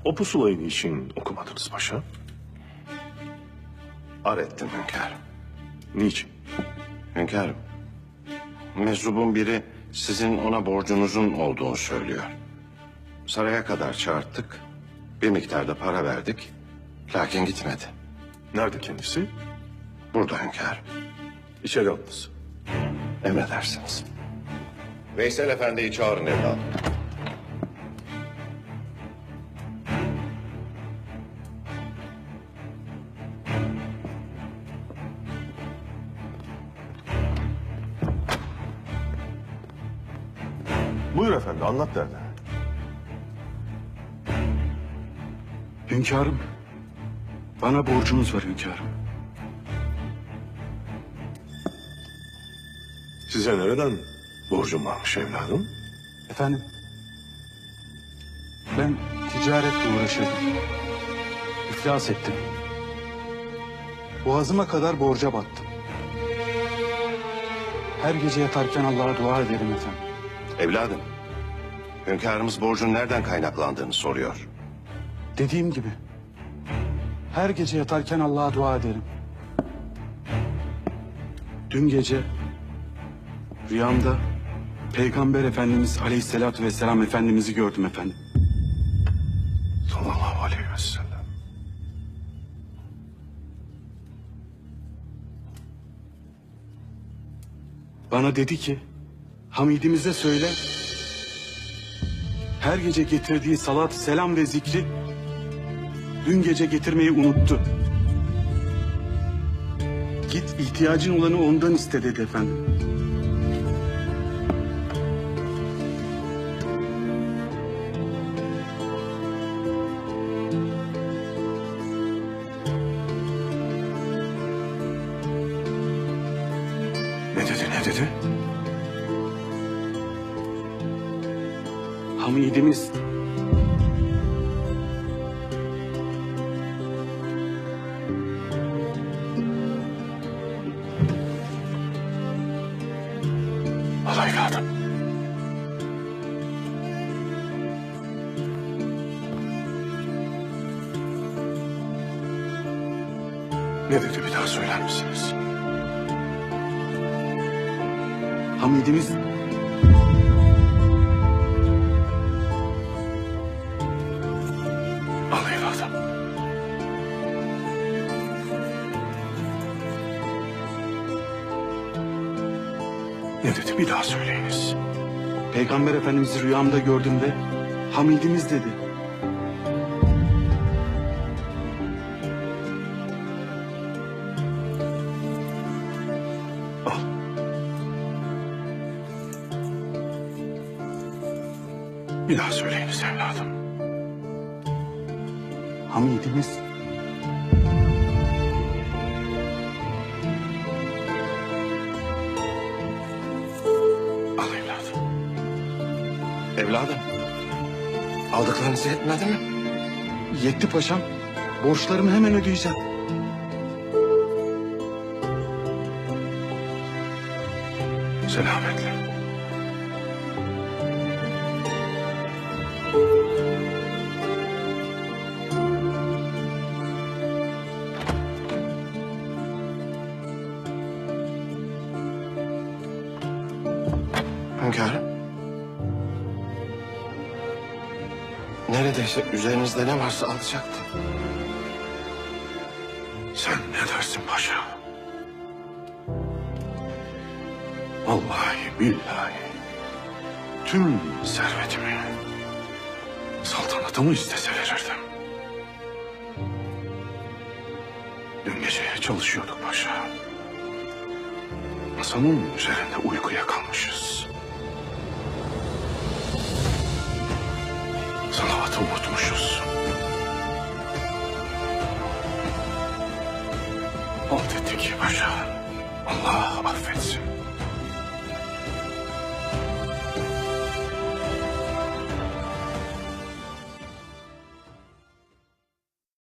O pusulayı niçin okumadınız paşa? Ar ettim hünkârım. Niçin? Hünkârım, meczubun biri sizin ona borcunuzun olduğunu söylüyor. Saraya kadar çağırttık, bir miktarda para verdik, lakin gitmedi. Nerede kendisi? Burada hünkârım. İçeri alınız. Emredersiniz. Veysel Efendi'yi çağırın evladım. Buyur efendi, anlat derdini. Hünkârım, bana borcunuz var hünkârım. Size nereden borcum varmış evladım? Efendim, ben ticaretle uğraşıyordum. İflas ettim. Boğazıma kadar borca battım. Her gece yatarken Allah'a dua ederim efendim. Evladım, hünkârımız borcun nereden kaynaklandığını soruyor. Dediğim gibi, her gece yatarken Allah'a dua ederim. Dün gece rüyamda Peygamber Efendimiz Aleyhisselatü Vesselam Efendimiz'i gördüm efendim. Sallallahu aleyhi ve sellem. Bana dedi ki, Hamidimize söyle, her gece getirdiği salat, selam ve zikri dün gece getirmeyi unuttu. Git ihtiyacın olanı ondan iste dedi efendim. Ne dedi? Hamidimiz Al evladım. Ne dedi, bir daha söyler misiniz? Hamidimiz Al evladım. Ne dedi, bir daha söyleyiniz. Peygamber Efendimiz'i rüyamda gördüm ve Hamidimiz dedi. Al. Bir daha söyleyiniz evladım. Hamidimiz Al evladım. Evladım, aldıklarınız yetmedi mi? yetti paşam. Borçlarımı hemen ödeyeceğim. Selametle. Hünkârım. Neredeyse üzerinizde ne varsa alacaktı. Sen ne dersin paşa? Vallahi billahi tüm servetimi, saltanatımı istese verirdim. Dün gece çalışıyorduk paşa. Masanın üzerinde uykuya kalmışız. Salavatı unutmuşuz. Halt ettik paşa. Allah affetsin.